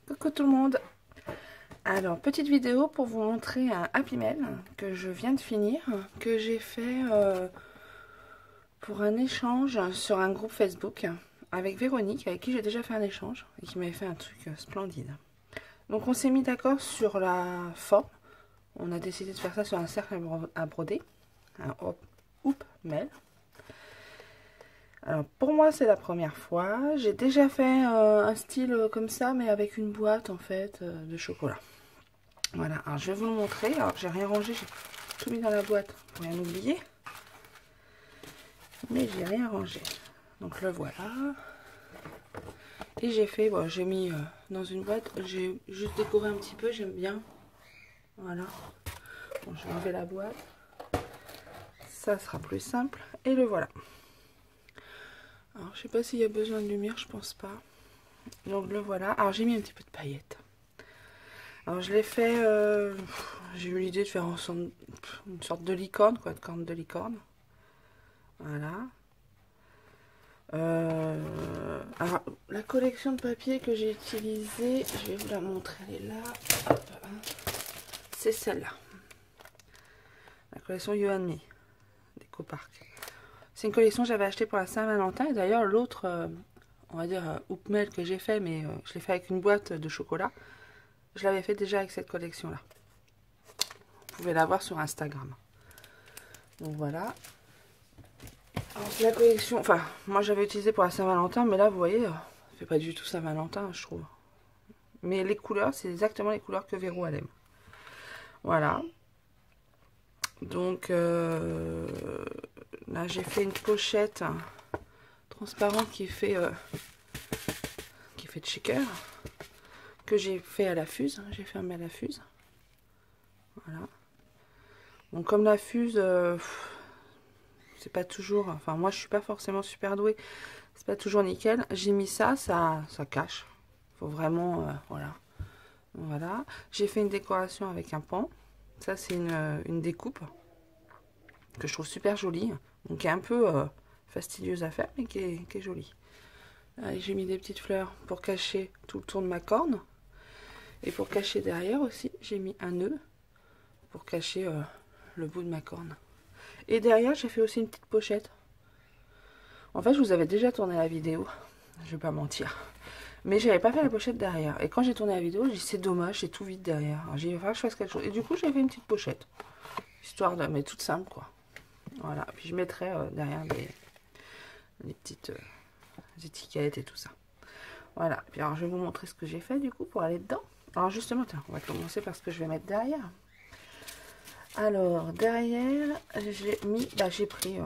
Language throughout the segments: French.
Coucou tout le monde. Alors, petite vidéo pour vous montrer un Happy Mail que je viens de finir, que j'ai fait pour un échange sur un groupe Facebook avec Véronique, avec qui j'ai déjà fait un échange et qui m'avait fait un truc splendide. Donc on s'est mis d'accord sur la forme. On a décidé de faire ça sur un cercle à broder, un hoop mail. Alors pour moi c'est la première fois. J'ai déjà fait un style comme ça, mais avec une boîte en fait de chocolat. Voilà, alors je vais vous le montrer. Alors j'ai rien rangé, j'ai tout mis dans la boîte pour rien oublier. Mais j'ai rien rangé. Donc le voilà. Et j'ai fait, bon, j'ai mis dans une boîte, j'ai juste décoré un petit peu, j'aime bien. Voilà. Bon, je vais enlever la boîte. Ça sera plus simple. Et le voilà. Alors je sais pas s'il y a besoin de lumière, je pense pas. Donc le voilà. Alors j'ai mis un petit peu de paillettes. Alors je l'ai fait, j'ai eu l'idée de faire une sorte de licorne, quoi, de corne de licorne. Voilà. Alors la collection de papier que j'ai utilisée, je vais vous la montrer, elle est là. C'est celle-là. La collection You and Me, d'EcoPark. C'est une collection que j'avais achetée pour la Saint-Valentin. Et d'ailleurs l'autre, on va dire, hoop mail que j'ai fait, mais je l'ai fait avec une boîte de chocolat. Je l'avais fait déjà avec cette collection-là. Vous pouvez la voir sur Instagram. Donc voilà. Alors, la collection, enfin, moi j'avais utilisé pour la Saint-Valentin, mais là vous voyez, ça fait pas du tout Saint-Valentin, je trouve. Mais les couleurs, c'est exactement les couleurs que Véro elle aime. Voilà. Donc là j'ai fait une pochette transparente qui fait de shaker, que j'ai fait à la fuse. J'ai fermé à la fuse. Voilà. Donc comme la fuse, c'est pas toujours, enfin moi je suis pas forcément super douée, c'est pas toujours nickel. J'ai mis ça cache. Faut vraiment, voilà. Voilà. J'ai fait une décoration avec un pan. Ça c'est une découpe que je trouve super jolie, donc qui est un peu fastidieuse à faire, mais qui est jolie. J'ai mis des petites fleurs pour cacher tout le tour de ma corne. Et pour cacher derrière aussi, j'ai mis un nœud pour cacher le bout de ma corne. Et derrière, j'ai fait aussi une petite pochette. En fait, je vous avais déjà tourné la vidéo, je vais pas mentir. Mais j'avais pas fait la pochette derrière. Et quand j'ai tourné la vidéo, j'ai dit c'est dommage, c'est tout vide derrière. J'ai dit il va falloir que je fasse quelque chose. Et du coup, j'ai fait une petite pochette. Histoire de, mais toute simple quoi. Voilà. Puis je mettrai derrière les petites étiquettes et tout ça. Voilà. Puis alors, je vais vous montrer ce que j'ai fait du coup pour aller dedans. Alors justement, tiens, on va commencer par ce que je vais mettre derrière. Alors, derrière, j'ai mis, j'ai pris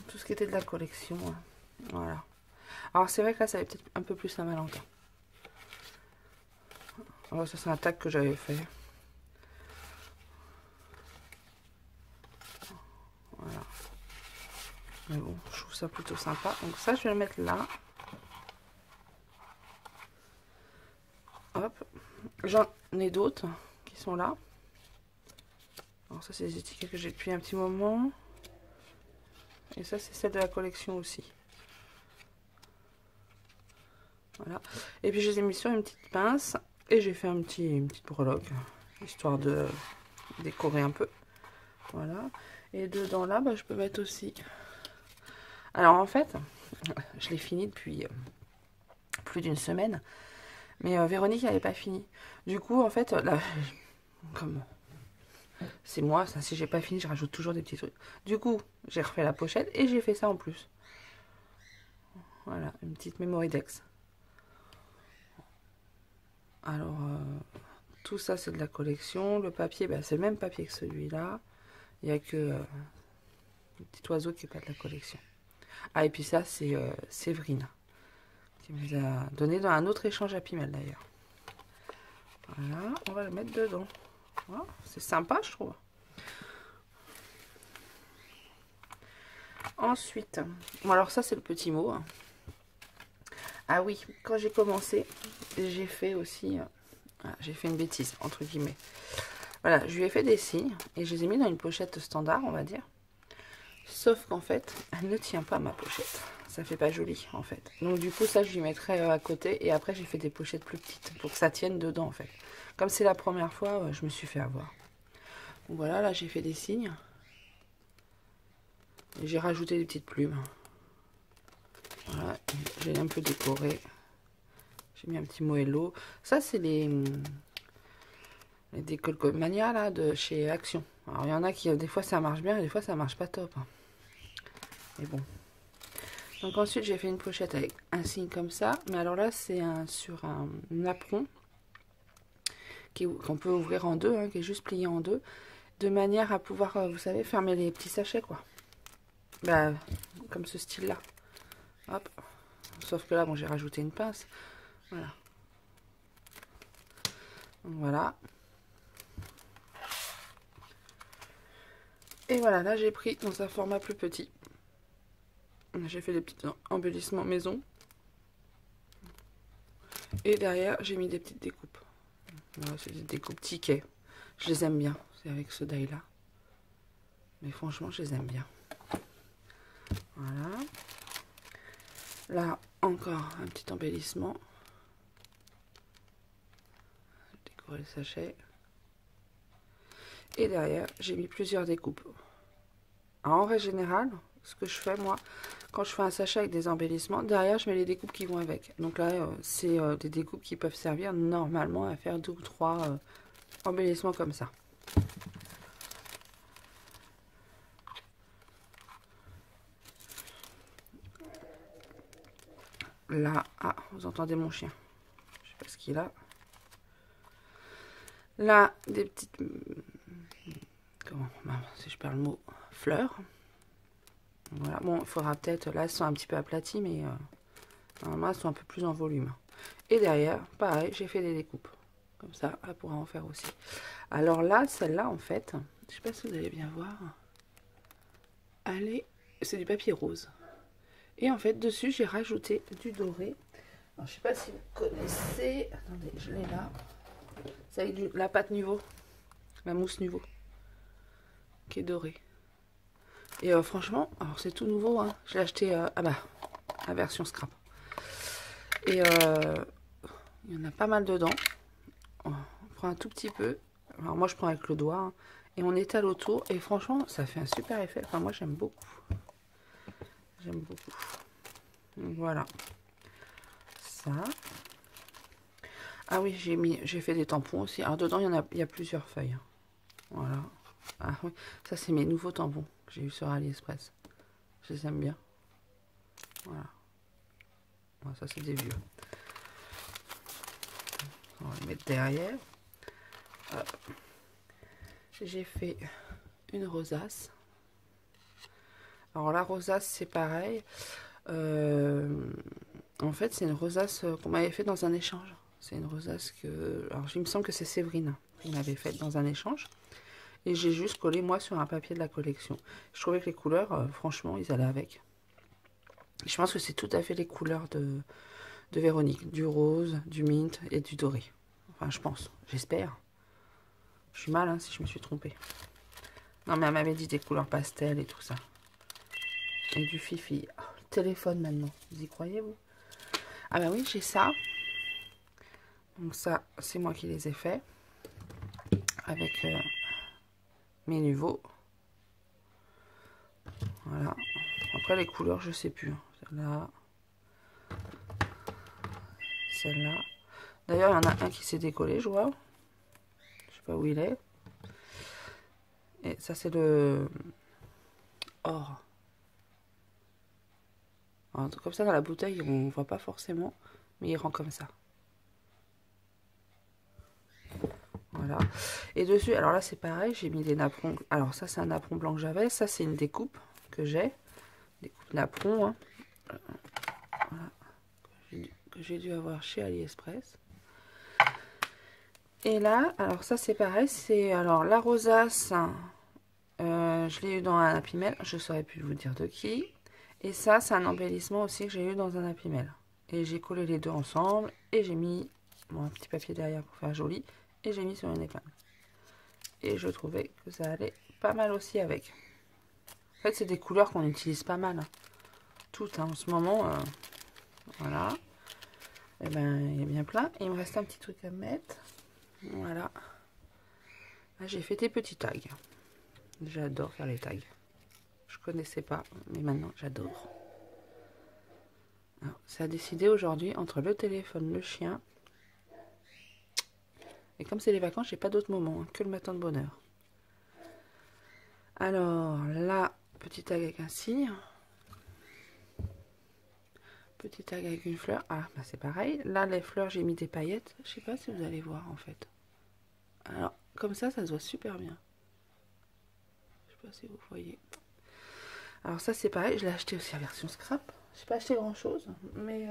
tout ce qui était de la collection. Voilà. Alors, c'est vrai que là, ça va peut-être un peu plus Saint-Valentin. Alors, ça, c'est un tag que j'avais fait. Voilà. Mais bon, je trouve ça plutôt sympa. Donc, ça, je vais le mettre là. Hop. J'en ai d'autres qui sont là. Alors ça c'est des étiquettes que j'ai depuis un petit moment. Et ça c'est celle de la collection aussi. Voilà. Et puis je les ai mis sur une petite pince. Et j'ai fait une petite breloque. Histoire de décorer un peu. Voilà. Et dedans là, je peux mettre aussi. Alors en fait, je l'ai fini depuis plus d'une semaine. Mais Véronique n'avait pas fini. Du coup en fait, là, comme... c'est moi, ça, si j'ai pas fini, je rajoute toujours des petits trucs. Du coup, j'ai refait la pochette et j'ai fait ça en plus. Voilà, une petite Memorydex. Alors, tout ça, c'est de la collection. Le papier, c'est le même papier que celui-là. Il n'y a que le petit oiseau qui n'est pas de la collection. Ah, et puis ça, c'est Séverine, qui me les a donné dans un autre échange Happy Mail d'ailleurs. Voilà, on va le mettre dedans. Voilà, c'est sympa, je trouve. Ensuite, bon alors ça c'est le petit mot. Ah oui, quand j'ai commencé, j'ai fait aussi, j'ai fait une bêtise entre guillemets. Voilà, je lui ai fait des signes et je les ai mis dans une pochette standard, on va dire. Sauf qu'en fait, elle ne tient pas ma pochette. ça fait pas joli en fait. Donc du coup ça je lui mettrai à côté et après j'ai fait des pochettes plus petites pour que ça tienne dedans en fait. Comme c'est la première fois, je me suis fait avoir. Donc voilà, là j'ai fait des signes. Et j'ai rajouté des petites plumes. Voilà, j'ai un peu décoré. J'ai mis un petit moello. Ça c'est les Décolcomania là de chez Action. Alors il y en a qui des fois ça marche bien et des fois ça marche pas top. Mais bon. Donc ensuite j'ai fait une pochette avec un signe comme ça. Mais alors là c'est sur un apron qu'on peut ouvrir en deux, hein, qui est juste plié en deux. De manière à pouvoir, vous savez, fermer les petits sachets quoi. Bah, comme ce style là. Hop. Sauf que là bon j'ai rajouté une pince. Voilà. Donc, voilà. Et voilà, là j'ai pris dans un format plus petit. J'ai fait des petits embellissements maison. Et derrière, j'ai mis des petites découpes. Voilà, c'est des découpes tickets. Je les aime bien. C'est avec ce die là. Mais franchement, je les aime bien. Voilà. Là, encore un petit embellissement. Décorer le sachet. Et derrière, j'ai mis plusieurs découpes. Alors, en règle générale, ce que je fais, moi, quand je fais un sachet avec des embellissements, derrière, je mets les découpes qui vont avec. Donc là, c'est des découpes qui peuvent servir normalement à faire 2 ou 3 embellissements comme ça. Là, ah, vous entendez mon chien. Je sais pas ce qu'il a. Là, des petites... Comment, si je perds le mot, fleurs. Voilà, bon, il faudra peut-être... Là, elles sont un petit peu aplaties, mais normalement, elles sont un peu plus en volume. Et derrière, pareil, j'ai fait des découpes. Comme ça, elle pourra en faire aussi. Alors là, celle-là, en fait, je sais pas si vous allez bien voir. C'est du papier rose. Et en fait, dessus, j'ai rajouté du doré. Alors, je sais pas si vous connaissez. Attendez, je l'ai là. C'est avec la pâte Nuvo. La mousse Nuvo. Qui est dorée. Et franchement, alors c'est tout nouveau. Hein. Je l'ai acheté la version scrap. Et il y en a pas mal dedans. On prend un tout petit peu. Alors moi, je prends avec le doigt. Hein, et on étale autour. Et franchement, ça fait un super effet. Enfin, moi, j'aime beaucoup. J'aime beaucoup. Donc, voilà. Ça. Ah oui, j'ai fait des tampons aussi. Alors dedans, il y a plusieurs feuilles. Voilà. Ah oui, ça c'est mes nouveaux tampons que j'ai eu sur AliExpress. Je les aime bien. Voilà. Bon, ça c'est des vieux. On va les mettre derrière. J'ai fait une rosace. Alors la rosace c'est pareil. En fait c'est une rosace qu'on m'avait fait dans un échange. C'est une rosace que... Alors il me semble que c'est Séverine qui m'avait faite dans un échange. Et j'ai juste collé moi sur un papier de la collection. Je trouvais que les couleurs, franchement, ils allaient avec. Je pense que c'est tout à fait les couleurs de Véronique. Du rose, du mint et du doré. Enfin, je pense. J'espère. Je suis mal hein, si je me suis trompée. Non, mais elle m'avait dit des couleurs pastel et tout ça. Et du fifi. Oh, le téléphone maintenant. Vous y croyez, vous? Ah bah oui, j'ai ça. Donc ça, c'est moi qui les ai faits. Avec mes nouveaux. Voilà. Après, les couleurs, je sais plus. Celle-là. Celle-là. D'ailleurs, il y en a un qui s'est décollé, je vois. Je sais pas où il est. Et ça, c'est le or. Alors, comme ça, dans la bouteille, on voit pas forcément. Mais il rend comme ça. Voilà. Et dessus, alors là, c'est pareil. J'ai mis des napperons. Alors, ça, c'est un napperon blanc que j'avais. Ça, c'est une découpe que j'ai. Découpe napperon. Hein. Voilà. Que j'ai dû avoir chez AliExpress. Et là, alors ça c'est pareil, c'est alors la rosace, je l'ai eu dans un Happy Mail, je saurais plus vous dire de qui. Et ça, c'est un embellissement aussi que j'ai eu dans un Happy Mail. Et j'ai collé les deux ensemble et j'ai mis un petit papier derrière pour faire joli. Et j'ai mis sur une épingle. Et je trouvais que ça allait pas mal aussi avec. En fait, c'est des couleurs qu'on utilise pas mal. Hein. toutes hein, en ce moment. Voilà. Et ben il est bien plein. Et il me reste un petit truc à mettre. Voilà. Là j'ai fait des petits tags. J'adore faire les tags. Je connaissais pas, mais maintenant j'adore. Ça a décidé aujourd'hui entre le téléphone, le chien. Et comme c'est les vacances, j'ai pas d'autres moments hein, que le matin de bonheur. Alors là, petit tag avec un cire. Petit tag avec une fleur. Ah, bah c'est pareil. Là, les fleurs, j'ai mis des paillettes. Je sais pas si vous allez voir en fait. Alors, comme ça se voit super bien. Je sais pas si vous voyez. Alors ça, c'est pareil. Je l'ai acheté aussi en version scrap. Je n'ai pas acheté grand chose, mais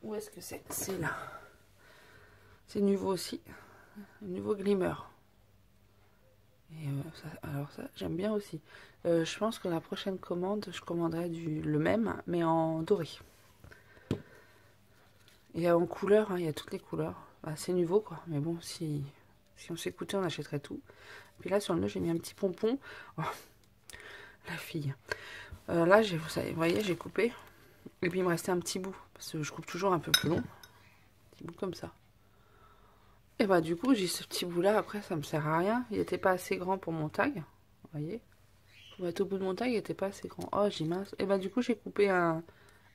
où est-ce que c'est? C'est là. C'est nouveau aussi. Nouveau glimmer. Et alors ça, j'aime bien aussi. Je pense que la prochaine commande, je commanderai le même, mais en doré. Et en couleur, hein, il y a toutes les couleurs. Bah, c'est nouveau quoi. Mais bon, si on s'écoutait, on achèterait tout. Puis là, sur le nœud, j'ai mis un petit pompon. Oh, la fille. Là, vous voyez, j'ai coupé. Et puis il me restait un petit bout. Parce que je coupe toujours un peu plus long. Un petit bout comme ça. Et bah du coup, j'ai ce petit bout là. Après, ça me sert à rien. Il n'était pas assez grand pour mon tag. Vous voyez. Pour être au bout de mon tag, il n'était pas assez grand. Oh, j'ai mince. Et bah du coup, j'ai coupé un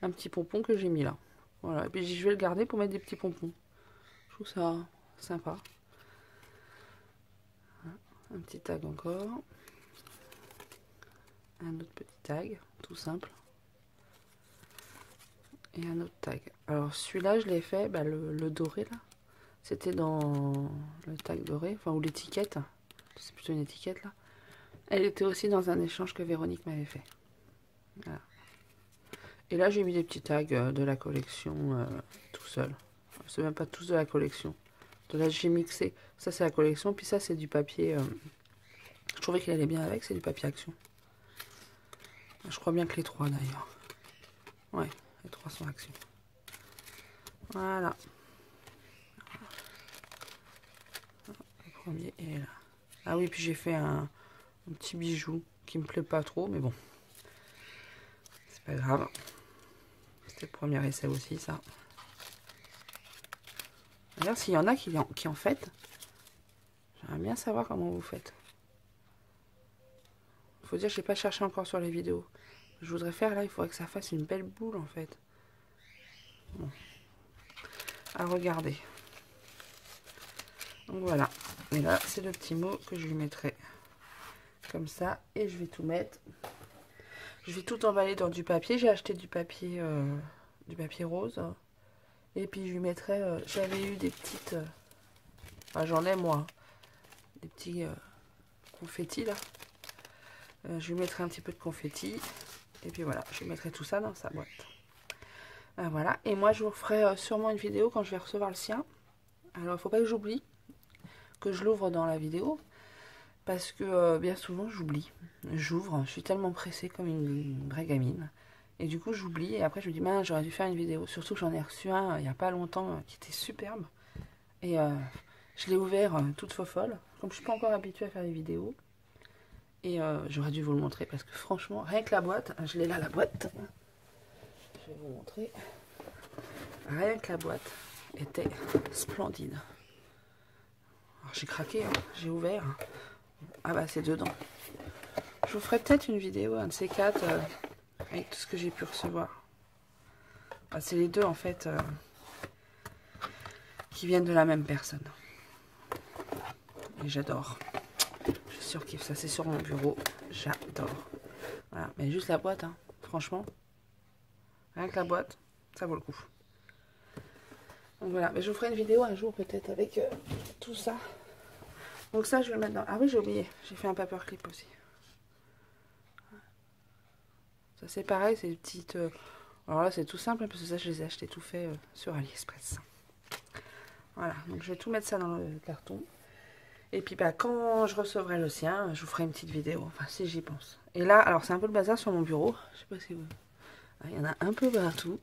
petit pompon que j'ai mis là. Voilà. Et puis je vais le garder pour mettre des petits pompons. Je trouve ça sympa. Un petit tag encore. Un autre petit tag, tout simple. Et un autre tag. Alors celui-là, je l'ai fait, bah, le doré là. C'était dans le tag doré, enfin ou l'étiquette. C'est plutôt une étiquette là. Elle était aussi dans un échange que Véronique m'avait fait. Voilà. Et là, j'ai mis des petits tags de la collection tout seul. C'est même pas tous de la collection. De là, j'ai mixé. Ça, c'est la collection. Puis ça, c'est du papier. Je trouvais qu'il allait bien avec. C'est du papier Action. Je crois bien que les trois d'ailleurs. Ouais, les trois sont Action. Voilà. Le premier est là. Ah oui, puis j'ai fait un petit bijou qui me plaît pas trop, mais bon. C'est pas grave. C'était le premier essai aussi, ça. D'ailleurs, s'il y en a qui en faites, j'aimerais bien savoir comment vous faites. Faut dire, j'ai pas cherché encore sur les vidéos. Je voudrais faire là, il faudrait que ça fasse une belle boule en fait. Bon. À regarder. Donc voilà. Et là, c'est le petit mot que je lui mettrai comme ça. Et je vais tout mettre. Je vais tout emballer dans du papier. J'ai acheté du papier rose. Et puis je lui mettrai. J'avais eu des petites. Enfin, j'en ai moi. Des petits confettis là. Je lui mettrai un petit peu de confetti. Et puis voilà, je mettrai tout ça dans sa boîte. Voilà, et moi je vous ferai sûrement une vidéo quand je vais recevoir le sien. Alors il ne faut pas que j'oublie que je l'ouvre dans la vidéo. Parce que bien souvent j'oublie. J'ouvre, je suis tellement pressée comme une vraie gamine. Et du coup j'oublie et après je me dis, mince, j'aurais dû faire une vidéo. Surtout que j'en ai reçu un il n'y a pas longtemps qui était superbe. Et je l'ai ouvert toute folle. Comme je ne suis pas encore habituée à faire des vidéos. Et j'aurais dû vous le montrer parce que franchement, rien que la boîte, je l'ai là la boîte. Je vais vous montrer. Rien que la boîte était splendide. Alors j'ai craqué, hein, j'ai ouvert. Ah bah c'est dedans. Je vous ferai peut-être une vidéo, un de ces quatre, avec tout ce que j'ai pu recevoir. Ah, c'est les deux en fait qui viennent de la même personne. Et j'adore. Je surkiffe, ça c'est sur mon bureau. J'adore. Voilà, mais juste la boîte, hein, franchement. Rien que la boîte, ça vaut le coup. Donc voilà, mais je vous ferai une vidéo un jour peut-être avec tout ça. Donc ça, je vais le mettre dans... Ah oui, j'ai oublié, j'ai fait un paperclip aussi. Ça c'est pareil, c'est des petites... Alors là, c'est tout simple, parce que ça, je les ai achetés tout fait sur AliExpress. Voilà, donc je vais tout mettre ça dans le carton. Et puis bah, quand je recevrai le sien, je vous ferai une petite vidéo, enfin si j'y pense. Et là, alors c'est un peu le bazar sur mon bureau. Je sais pas si vous... Ah, il y en a un peu partout.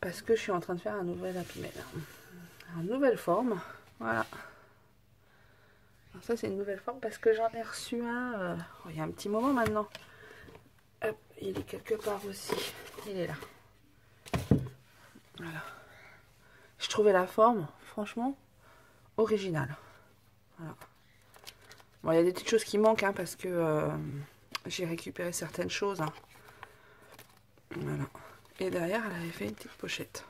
Parce que je suis en train de faire un nouvel Happy Mail. Une nouvelle forme. Voilà. Alors ça c'est une nouvelle forme parce que j'en ai reçu un... il y a un petit moment maintenant. Hop, il est quelque part aussi. Il est là. Voilà. Je trouvais la forme, franchement, originale. Voilà. Bon, il y a des petites choses qui manquent, hein, parce que j'ai récupéré certaines choses. Hein. Voilà. Et derrière, elle avait fait une petite pochette.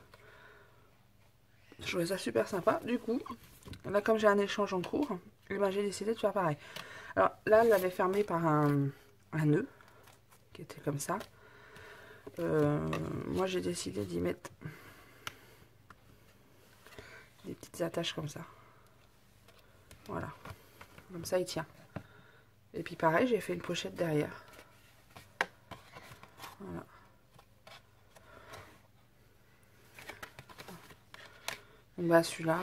Je trouvais ça super sympa. Du coup, là, comme j'ai un échange en cours, eh ben, j'ai décidé de faire pareil. Alors là, elle l'avait fermé par un nœud qui était comme ça. Moi, j'ai décidé d'y mettre des petites attaches comme ça. Voilà. Comme ça, il tient. Et puis pareil, j'ai fait une pochette derrière. Voilà. Bon, bah celui-là,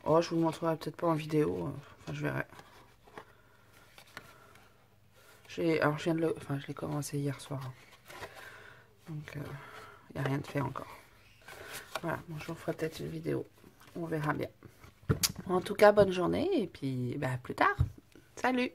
oh, je vous le montrerai peut-être pas en vidéo. Enfin, je verrai. Alors, je viens de le... Enfin, je l'ai commencé hier soir. Donc, il n'y a rien de fait encore. Voilà, bon, je vous ferai peut-être une vidéo. On verra bien. En tout cas, bonne journée et puis bah, à plus tard. Salut!